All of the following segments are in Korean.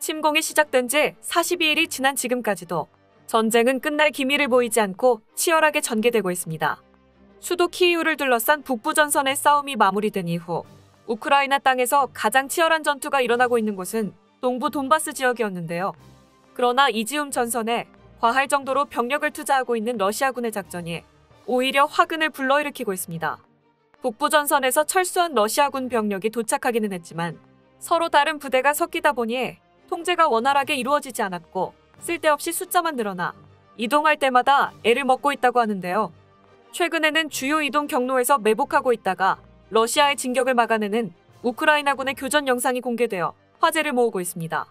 침공이 시작된 지 42일이 지난 지금까지도 전쟁은 끝날 기미를 보이지 않고 치열하게 전개되고 있습니다. 수도 키이우를 둘러싼 북부전선의 싸움이 마무리된 이후 우크라이나 땅에서 가장 치열한 전투가 일어나고 있는 곳은 동부 돈바스 지역이었는데요. 그러나 이지움 전선에 과할 정도로 병력을 투자하고 있는 러시아군의 작전이 오히려 화근을 불러일으키고 있습니다. 북부전선에서 철수한 러시아군 병력이 도착하기는 했지만 서로 다른 부대가 섞이다 보니 통제가 원활하게 이루어지지 않았고 쓸데없이 숫자만 늘어나 이동할 때마다 애를 먹고 있다고 하는데요. 최근에는 주요 이동 경로에서 매복하고 있다가 러시아의 진격을 막아내는 우크라이나군의 교전 영상이 공개되어 화제를 모으고 있습니다.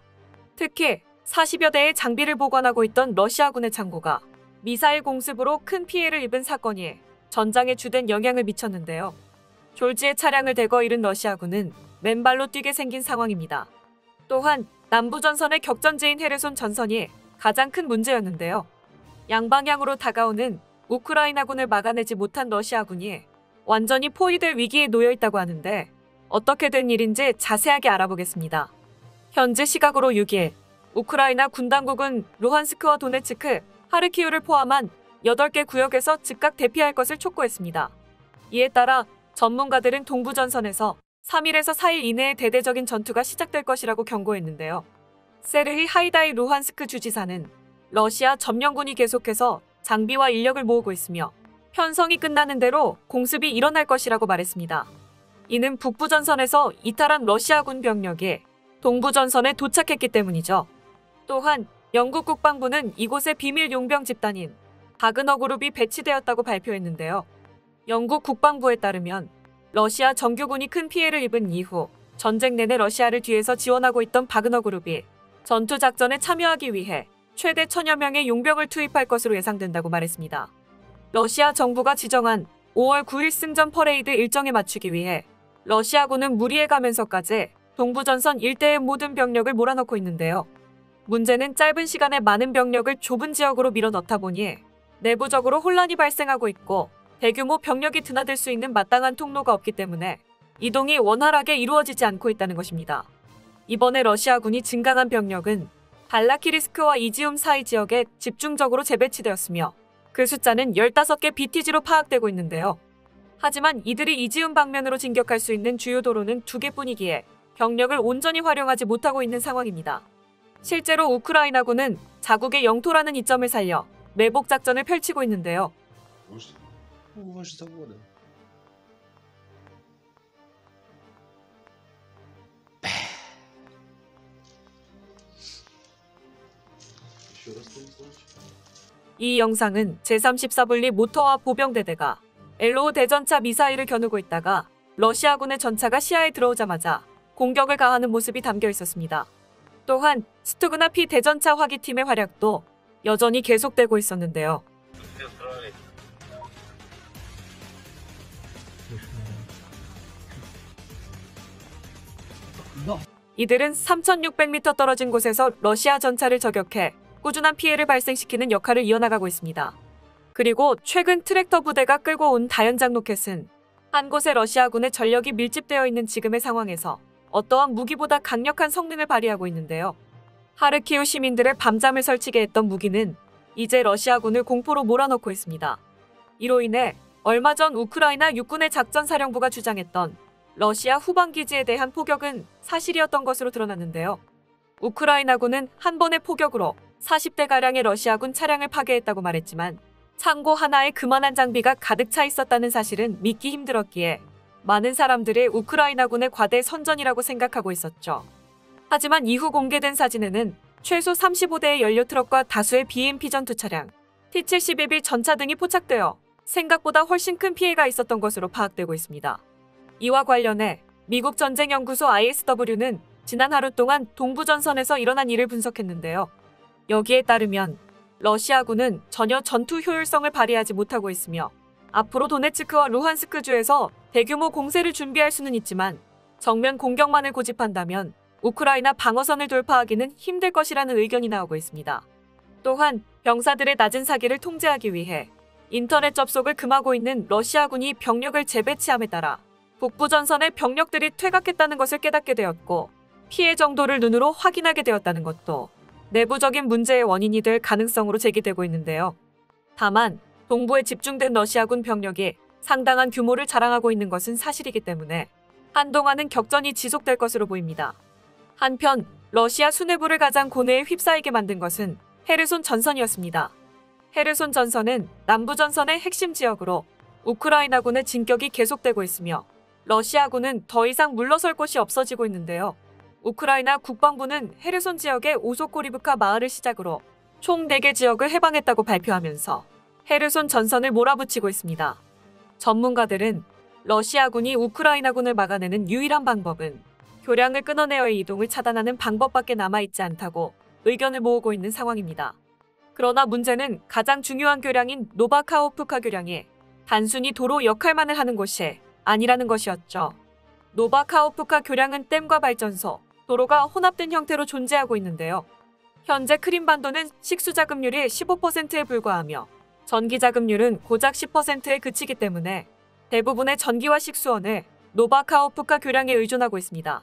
특히 40여 대의 장비를 보관하고 있던 러시아군의 창고가 미사일 공습으로 큰 피해를 입은 사건이 전장에 주된 영향을 미쳤는데요. 졸지에 차량을 대거 잃은 러시아군은 맨발로 뛰게 생긴 상황입니다. 또한 남부전선의 격전지인 헤르손 전선이 가장 큰 문제였는데요. 양방향으로 다가오는 우크라이나군을 막아내지 못한 러시아군이 완전히 포위될 위기에 놓여 있다고 하는데 어떻게 된 일인지 자세하게 알아보겠습니다. 현재 시각으로 6일 우크라이나 군 당국은 루한스크와 도네츠크, 하르키우를 포함한 8개 구역에서 즉각 대피할 것을 촉구했습니다. 이에 따라 전문가들은 동부전선에서 3일에서 4일 이내에 대대적인 전투가 시작될 것이라고 경고했는데요. 세르히 하이다이 루한스크 주지사는 러시아 점령군이 계속해서 장비와 인력을 모으고 있으며 편성이 끝나는 대로 공습이 일어날 것이라고 말했습니다. 이는 북부전선에서 이탈한 러시아군 병력이 동부전선에 도착했기 때문이죠. 또한 영국 국방부는 이곳에 비밀 용병 집단인 바그너 그룹이 배치되었다고 발표했는데요. 영국 국방부에 따르면 러시아 정규군이 큰 피해를 입은 이후 전쟁 내내 러시아를 뒤에서 지원하고 있던 바그너 그룹이 전투작전에 참여하기 위해 최대 1000여 명의 용병을 투입할 것으로 예상된다고 말했습니다. 러시아 정부가 지정한 5월 9일 승전 퍼레이드 일정에 맞추기 위해 러시아군은 무리해가면서까지 동부전선 일대의 모든 병력을 몰아넣고 있는데요. 문제는 짧은 시간에 많은 병력을 좁은 지역으로 밀어넣다 보니 내부적으로 혼란이 발생하고 있고 대규모 병력이 드나들 수 있는 마땅한 통로가 없기 때문에 이동이 원활하게 이루어지지 않고 있다는 것입니다. 이번에 러시아군이 증강한 병력은 발라키리스크와 이지움 사이 지역에 집중적으로 재배치되었으며 그 숫자는 15개 BTG로 파악되고 있는데요. 하지만 이들이 이지움 방면으로 진격할 수 있는 주요 도로는 2개뿐이기에 병력을 온전히 활용하지 못하고 있는 상황입니다. 실제로 우크라이나군은 자국의 영토라는 이점을 살려 매복 작전을 펼치고 있는데요. 이 영상은 제34분리 모터와 보병대대가 L5 대전차 미사일을 겨누고 있다가 러시아군의 전차가 시야에 들어오자마자 공격을 가하는 모습이 담겨 있었습니다. 또한 스투그나 P 대전차 화기팀의 활약도 여전히 계속되고 있었는데요. 이들은 3600m 떨어진 곳에서 러시아 전차를 저격해 꾸준한 피해를 발생시키는 역할을 이어나가고 있습니다. 그리고 최근 트랙터 부대가 끌고 온 다연장 로켓은 한 곳에 러시아군의 전력이 밀집되어 있는 지금의 상황에서 어떠한 무기보다 강력한 성능을 발휘하고 있는데요. 하르키우 시민들의 밤잠을 설치게 했던 무기는 이제 러시아군을 공포로 몰아넣고 있습니다. 이로 인해 얼마 전 우크라이나 육군의 작전사령부가 주장했던 러시아 후방기지에 대한 포격은 사실이었던 것으로 드러났는데요. 우크라이나군은 한 번의 포격으로 40대가량의 러시아군 차량을 파괴했다고 말했지만 창고 하나에 그만한 장비가 가득 차 있었다는 사실은 믿기 힘들었기에 많은 사람들이 우크라이나군의 과대 선전이라고 생각하고 있었죠. 하지만 이후 공개된 사진에는 최소 35대의 연료 트럭과 다수의 BMP 전투 차량, T-72B 전차 등이 포착되어 생각보다 훨씬 큰 피해가 있었던 것으로 파악되고 있습니다. 이와 관련해 미국 전쟁연구소 ISW는 지난 하루 동안 동부전선에서 일어난 일을 분석했는데요. 여기에 따르면 러시아군은 전혀 전투 효율성을 발휘하지 못하고 있으며 앞으로 도네츠크와 루한스크 주에서 대규모 공세를 준비할 수는 있지만 정면 공격만을 고집한다면 우크라이나 방어선을 돌파하기는 힘들 것이라는 의견이 나오고 있습니다. 또한 병사들의 낮은 사기를 통제하기 위해 인터넷 접속을 금하고 있는 러시아군이 병력을 재배치함에 따라 북부전선의 병력들이 퇴각했다는 것을 깨닫게 되었고 피해 정도를 눈으로 확인하게 되었다는 것도 내부적인 문제의 원인이 될 가능성으로 제기되고 있는데요. 다만 동부에 집중된 러시아군 병력이 상당한 규모를 자랑하고 있는 것은 사실이기 때문에 한동안은 격전이 지속될 것으로 보입니다. 한편 러시아 수뇌부를 가장 고뇌에 휩싸이게 만든 것은 헤르손 전선이었습니다. 헤르손 전선은 남부전선의 핵심 지역으로 우크라이나군의 진격이 계속되고 있으며 러시아군은 더 이상 물러설 곳이 없어지고 있는데요. 우크라이나 국방부는 헤르손 지역의 오소코리브카 마을을 시작으로 총 4개 지역을 해방했다고 발표하면서 헤르손 전선을 몰아붙이고 있습니다. 전문가들은 러시아군이 우크라이나군을 막아내는 유일한 방법은 교량을 끊어내어의 이동을 차단하는 방법밖에 남아있지 않다고 의견을 모으고 있는 상황입니다. 그러나 문제는 가장 중요한 교량인 노바카호프카 교량이 단순히 도로 역할만을 하는 곳이 아니라는 것이었죠. 노바카호프카 교량은 댐과 발전소, 도로가 혼합된 형태로 존재하고 있는데요. 현재 크림반도는 식수자급률이 15%에 불과하며 전기자급률은 고작 10%에 그치기 때문에 대부분의 전기와 식수원을 노바카호프카 교량에 의존하고 있습니다.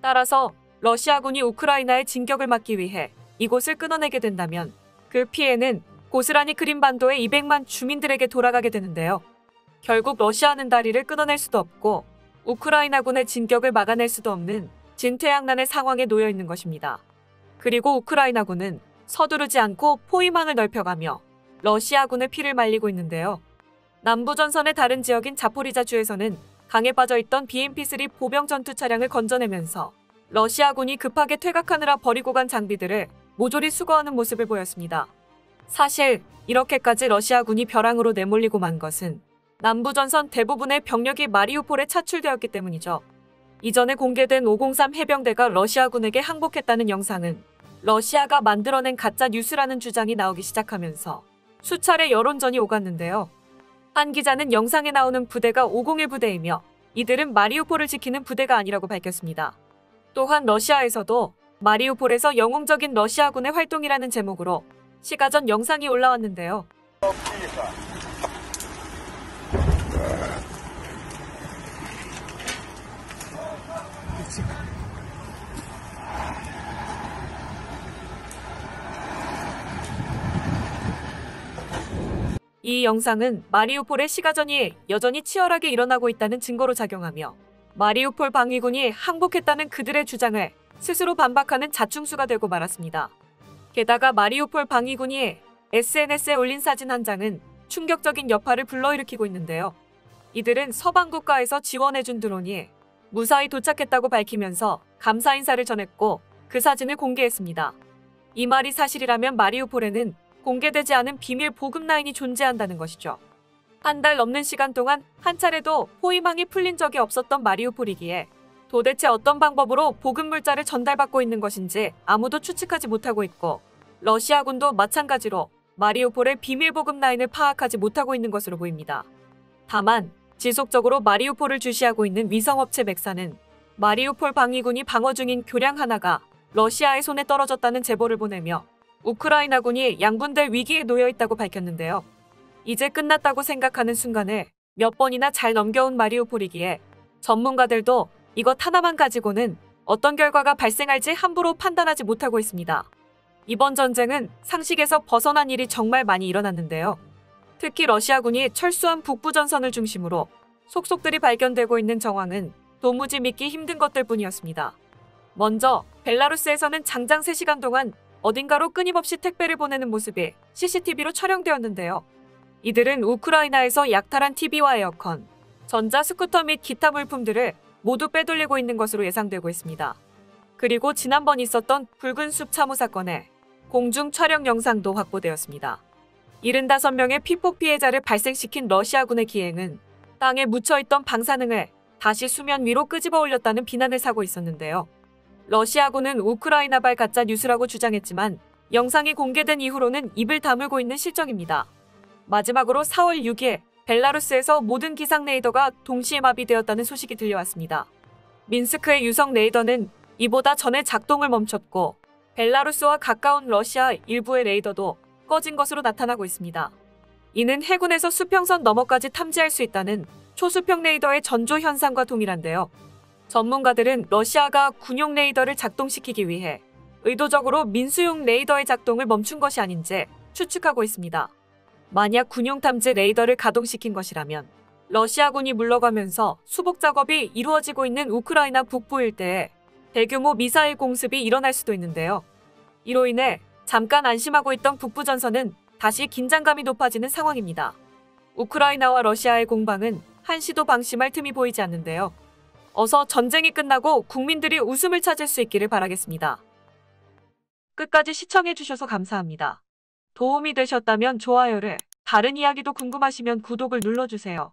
따라서 러시아군이 우크라이나의 진격을 막기 위해 이곳을 끊어내게 된다면 그 피해는 고스란히 크림반도의 200만 주민들에게 돌아가게 되는데요. 결국 러시아는 다리를 끊어낼 수도 없고 우크라이나군의 진격을 막아낼 수도 없는 진퇴양난의 상황에 놓여 있는 것입니다. 그리고 우크라이나군은 서두르지 않고 포위망을 넓혀가며 러시아군의 피를 말리고 있는데요. 남부전선의 다른 지역인 자포리자주에서는 강에 빠져있던 BMP-3 보병 전투 차량을 건져내면서 러시아군이 급하게 퇴각하느라 버리고 간 장비들을 모조리 수거하는 모습을 보였습니다. 사실 이렇게까지 러시아군이 벼랑으로 내몰리고 만 것은 남부전선 대부분의 병력이 마리우폴에 차출되었기 때문이죠. 이전에 공개된 503 해병대가 러시아군에게 항복했다는 영상은 러시아가 만들어낸 가짜 뉴스라는 주장이 나오기 시작하면서 수차례 여론전이 오갔는데요. 한 기자는 영상에 나오는 부대가 501 부대이며 이들은 마리우폴을 지키는 부대가 아니라고 밝혔습니다. 또한 러시아에서도 마리우폴에서 영웅적인 러시아군의 활동이라는 제목으로 시가전 영상이 올라왔는데요. 이 영상은 마리우폴의 시가전이 여전히 치열하게 일어나고 있다는 증거로 작용하며 마리우폴 방위군이 항복했다는 그들의 주장을 스스로 반박하는 자충수가 되고 말았습니다. 게다가 마리우폴 방위군이 SNS에 올린 사진 한 장은 충격적인 여파를 불러일으키고 있는데요. 이들은 서방 국가에서 지원해준 드론이 무사히 도착했다고 밝히면서 감사 인사를 전했고 그 사진을 공개했습니다. 이 말이 사실이라면 마리우폴에는 공개되지 않은 비밀 보급 라인이 존재한다는 것이죠. 한 달 넘는 시간 동안 한 차례도 포위망이 풀린 적이 없었던 마리우폴이기에 도대체 어떤 방법으로 보급 물자를 전달받고 있는 것인지 아무도 추측하지 못하고 있고 러시아군도 마찬가지로 마리우폴의 비밀 보급 라인을 파악하지 못하고 있는 것으로 보입니다. 다만 지속적으로 마리우폴을 주시하고 있는 위성업체 맥사는 마리우폴 방위군이 방어 중인 교량 하나가 러시아의 손에 떨어졌다는 제보를 보내며 우크라이나군이 양분될 위기에 놓여 있다고 밝혔는데요. 이제 끝났다고 생각하는 순간을 몇 번이나 잘 넘겨온 마리우폴이기에 전문가들도 이것 하나만 가지고는 어떤 결과가 발생할지 함부로 판단하지 못하고 있습니다. 이번 전쟁은 상식에서 벗어난 일이 정말 많이 일어났는데요. 특히 러시아군이 철수한 북부전선을 중심으로 속속들이 발견되고 있는 정황은 도무지 믿기 힘든 것들 뿐이었습니다. 먼저 벨라루스에서는 장장 3시간 동안 어딘가로 끊임없이 택배를 보내는 모습이 CCTV로 촬영되었는데요. 이들은 우크라이나에서 약탈한 TV와 에어컨, 전자 스쿠터 및 기타 물품들을 모두 빼돌리고 있는 것으로 예상되고 있습니다. 그리고 지난번 있었던 붉은 숲 참호 사건에 공중 촬영 영상도 확보되었습니다. 75명의 피폭 피해자를 발생시킨 러시아군의 기행은 땅에 묻혀있던 방사능을 다시 수면 위로 끄집어 올렸다는 비난을 사고 있었는데요. 러시아군은 우크라이나발 가짜 뉴스라고 주장했지만 영상이 공개된 이후로는 입을 다물고 있는 실정입니다. 마지막으로 4월 6일 벨라루스에서 모든 기상 레이더가 동시에 마비되었다는 소식이 들려왔습니다. 민스크의 유성 레이더는 이보다 전에 작동을 멈췄고 벨라루스와 가까운 러시아 일부의 레이더도 꺼진 것으로 나타나고 있습니다. 이는 해군에서 수평선 너머까지 탐지할 수 있다는 초수평 레이더의 전조 현상과 동일한데요. 전문가들은 러시아가 군용 레이더를 작동시키기 위해 의도적으로 민수용 레이더의 작동을 멈춘 것이 아닌지 추측하고 있습니다. 만약 군용 탐지 레이더를 가동시킨 것이라면 러시아군이 물러가면서 수복 작업이 이루어지고 있는 우크라이나 북부 일대에 대규모 미사일 공습이 일어날 수도 있는데요. 이로 인해 잠깐 안심하고 있던 북부 전선은 다시 긴장감이 높아지는 상황입니다. 우크라이나와 러시아의 공방은 한시도 방심할 틈이 보이지 않는데요. 어서 전쟁이 끝나고 국민들이 웃음을 찾을 수 있기를 바라겠습니다. 끝까지 시청해주셔서 감사합니다. 도움이 되셨다면 좋아요를, 다른 이야기도 궁금하시면 구독을 눌러주세요.